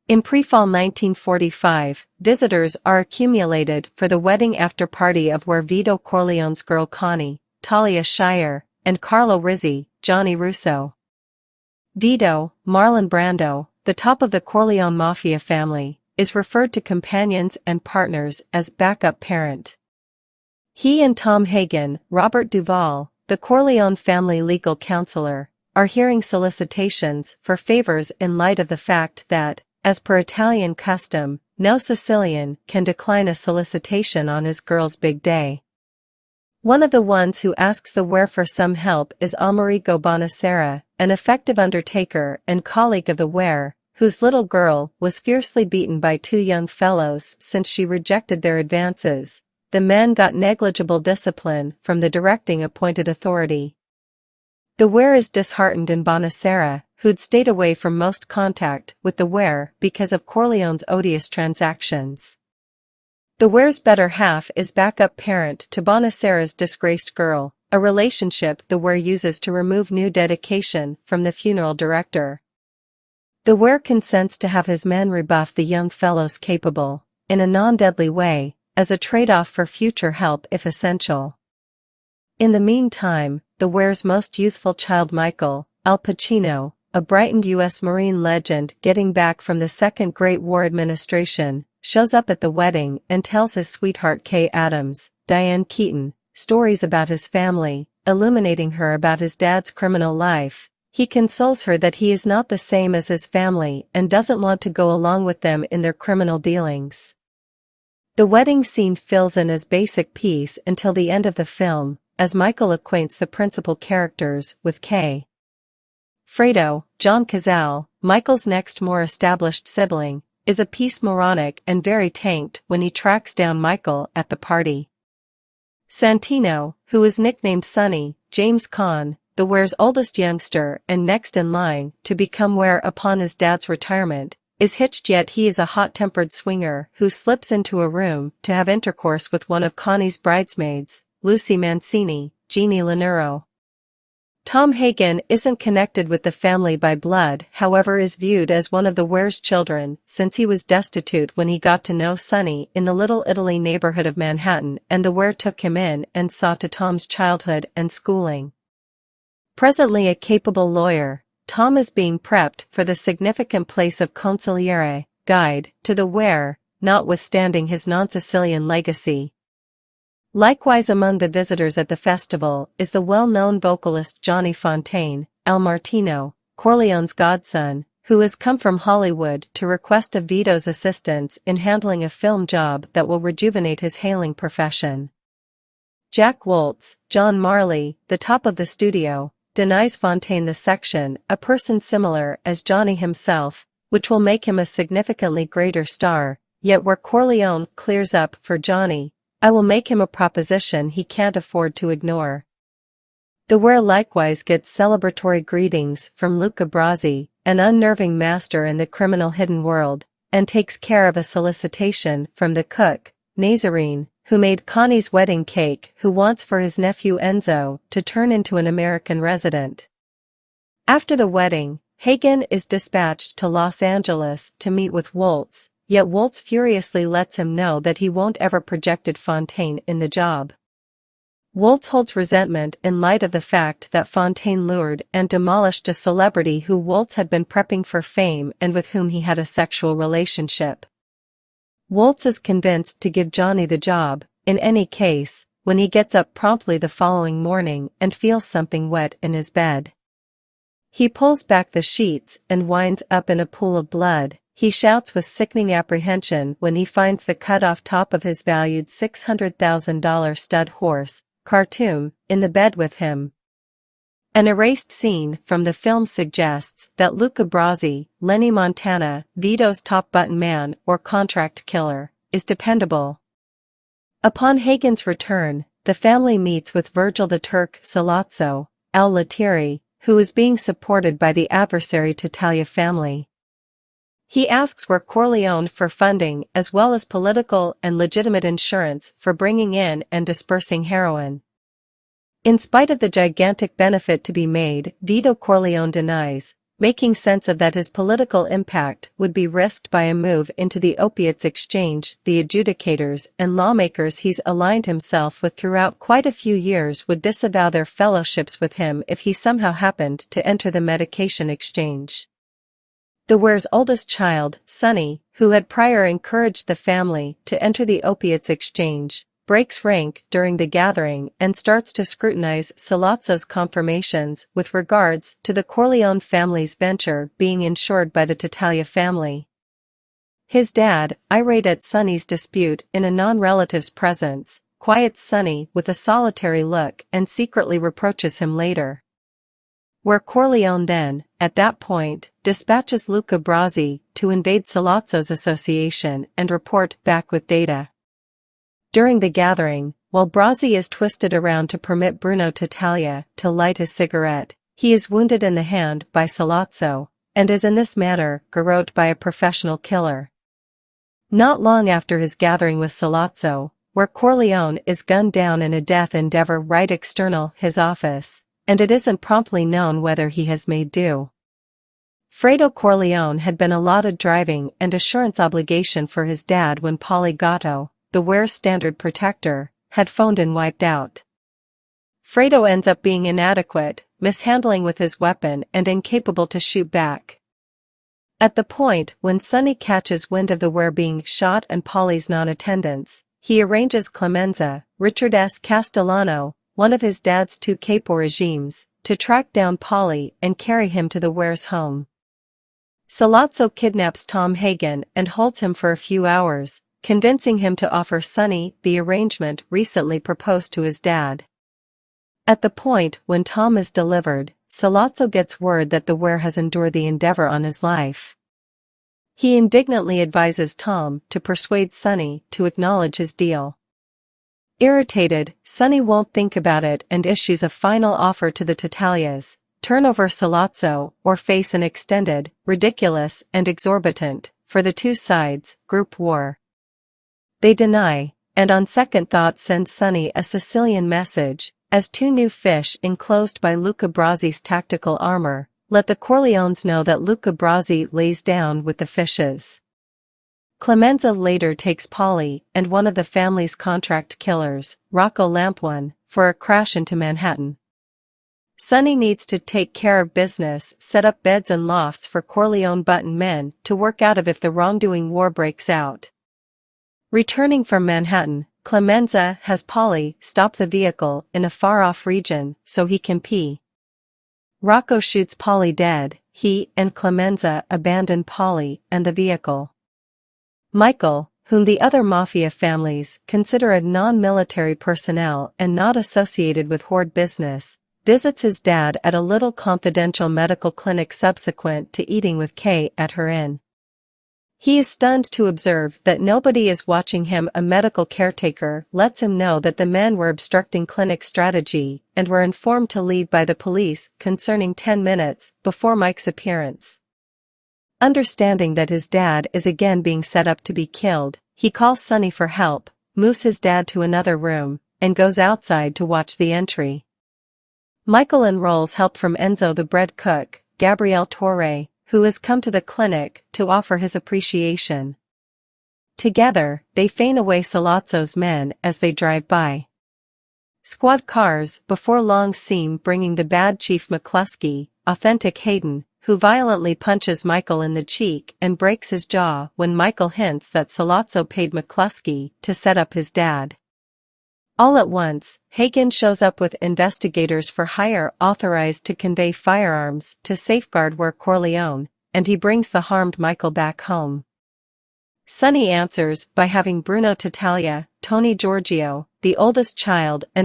In pre-fall 1945, visitors are accumulated for the wedding after-party of where Vito Corleone's girl Connie, Talia Shire, and Carlo Rizzi, Johnny Russo. Vito, Marlon Brando, the top of the Corleone mafia family, is referred to companions and partners as backup parent. He and Tom Hagen, Robert Duvall, the Corleone family legal counselor, are hearing solicitations for favors in light of the fact that, as per Italian custom, no Sicilian can decline a solicitation on his girl's big day. One of the ones who asks the where for some help is Amerigo Bonacera, an effective undertaker and colleague of the where, whose little girl was fiercely beaten by two young fellows since she rejected their advances. The men got negligible discipline from the directing appointed authority. The where is disheartened in Bonacera, who'd stayed away from most contact with the where because of Corleone's odious transactions. The where's better half is backup parent to Bonacera's disgraced girl, a relationship the where uses to remove new dedication from the funeral director. The where consents to have his men rebuff the young fellows capable, in a non-deadly way, as a trade-off for future help if essential. In the meantime, the where's most youthful child Michael, Al Pacino, a brightened U.S. Marine legend getting back from the Second Great War administration, shows up at the wedding and tells his sweetheart Kay Adams, Diane Keaton, stories about his family, illuminating her about his dad's criminal life. He consoles her that he is not the same as his family and doesn't want to go along with them in their criminal dealings. The wedding scene fills in as basic piece until the end of the film, as Michael acquaints the principal characters with Kay. Fredo, John Cazale, Michael's next more established sibling, is a piece moronic and very tanked when he tracks down Michael at the party. Santino, who is nicknamed Sonny, James Caan, the where's oldest youngster and next in line to become where upon his dad's retirement, is hitched yet he is a hot-tempered swinger who slips into a room to have intercourse with one of Connie's bridesmaids, Lucy Mancini, Jeannie Lanuro. Tom Hagen isn't connected with the family by blood, however is viewed as one of the where's children since he was destitute when he got to know Sonny in the Little Italy neighborhood of Manhattan and the where took him in and saw to Tom's childhood and schooling. Presently a capable lawyer, Tom is being prepped for the significant place of consigliere, guide, to the where, notwithstanding his non-Sicilian legacy. Likewise among the visitors at the festival is the well-known vocalist Johnny Fontane, Al Martino, Corleone's godson, who has come from Hollywood to request of Vito's assistance in handling a film job that will rejuvenate his hailing profession. Jack Woltz, John Marley, the top of the studio, denies Fontane the section, a person similar as Johnny himself, which will make him a significantly greater star, yet where Corleone clears up for Johnny, I will make him a proposition he can't afford to ignore. The where likewise gets celebratory greetings from Luca Brasi, an unnerving master in the criminal hidden world, and takes care of a solicitation from the cook, Nazarene, who made Connie's wedding cake, who wants for his nephew Enzo to turn into an American resident. After the wedding, Hagen is dispatched to Los Angeles to meet with Woltz, yet Woltz furiously lets him know that he won't ever projected Fontane in the job. Woltz holds resentment in light of the fact that Fontane lured and demolished a celebrity who Woltz had been prepping for fame and with whom he had a sexual relationship. Woltz is convinced to give Johnny the job, in any case, when he gets up promptly the following morning and feels something wet in his bed. He pulls back the sheets and winds up in a pool of blood. He shouts with sickening apprehension when he finds the cut-off top of his valued $600,000 stud horse, Khartoum, in the bed with him. An erased scene from the film suggests that Luca Brasi, Lenny Montana, Vito's top-button man or contract killer, is dependable. Upon Hagen's return, the family meets with Virgil the Turk Sollozzo, Al Lettieri, who is being supported by the adversary Tattaglia family. He asks where Corleone for funding as well as political and legitimate insurance for bringing in and dispersing heroin. In spite of the gigantic benefit to be made, Vito Corleone denies, making sense of that his political impact would be risked by a move into the opiates exchange. The adjudicators and lawmakers he's aligned himself with throughout quite a few years would disavow their fellowships with him if he somehow happened to enter the medication exchange. The Ware's oldest child, Sonny, who had prior encouraged the family to enter the opiates exchange, breaks rank during the gathering and starts to scrutinize Sollozzo's confirmations with regards to the Corleone family's venture being insured by the Tattaglia family. His dad, irate at Sonny's dispute in a non-relative's presence, quiets Sonny with a solitary look and secretly reproaches him later. Where Corleone then, at that point, dispatches Luca Brasi to invade Sollozzo's association and report back with data. During the gathering, while Brasi is twisted around to permit Bruno Tattaglia to light his cigarette, he is wounded in the hand by Sollozzo, and is in this manner garroted by a professional killer. Not long after his gathering with Sollozzo, where Corleone is gunned down in a death endeavor right external his office, and it isn't promptly known whether he has made due. Fredo Corleone had been allotted driving and assurance obligation for his dad when Polly Gatto, the Ware's standard protector, had phoned and wiped out. Fredo ends up being inadequate, mishandling with his weapon and incapable to shoot back. At the point when Sonny catches wind of the Ware being shot and Polly's non-attendance, he arranges Clemenza, Richard S. Castellano, one of his dad's two capo regimes, to track down Polly and carry him to the Ware's home. Sollozzo kidnaps Tom Hagen and holds him for a few hours, convincing him to offer Sonny the arrangement recently proposed to his dad. At the point when Tom is delivered, Sollozzo gets word that the Ware has endured the endeavor on his life. He indignantly advises Tom to persuade Sonny to acknowledge his deal. Irritated, Sonny won't think about it and issues a final offer to the Tattaglias: turn over Sollozzo or face an extended, ridiculous and exorbitant, for the two sides, group war. They deny, and on second thought send Sonny a Sicilian message, as two new fish enclosed by Luca Brasi's tactical armor, let the Corleones know that Luca Brasi lays down with the fishes. Clemenza later takes Polly and one of the family's contract killers, Rocco Lampuan, for a crash into Manhattan. Sonny needs to take care of business, set up beds and lofts for Corleone button men to work out of if the wrongdoing war breaks out. Returning from Manhattan, Clemenza has Polly stop the vehicle in a far-off region so he can pee. Rocco shoots Polly dead. He and Clemenza abandon Polly and the vehicle. Michael, whom the other mafia families consider a non-military personnel and not associated with horde business, visits his dad at a little confidential medical clinic subsequent to eating with Kay at her inn. He is stunned to observe that nobody is watching him. A medical caretaker lets him know that the men were obstructing clinic strategy and were informed to leave by the police concerning 10 minutes before Mike's appearance. Understanding that his dad is again being set up to be killed, he calls Sonny for help, moves his dad to another room, and goes outside to watch the entry. Michael enrolls help from Enzo the bread cook, Gabriel Torre, who has come to the clinic to offer his appreciation. Together, they feign away Sollozzo's men as they drive by. Squad cars before long seem bringing the bad Chief McCluskey, authentic Hayden, who violently punches Michael in the cheek and breaks his jaw when Michael hints that Sollozzo paid McCluskey to set up his dad. All at once, Hagen shows up with investigators for hire authorized to convey firearms to safeguard Ware Corleone, and he brings the harmed Michael back home. Sonny answers by having Bruno Tattaglia, Tony Giorgio, the oldest child and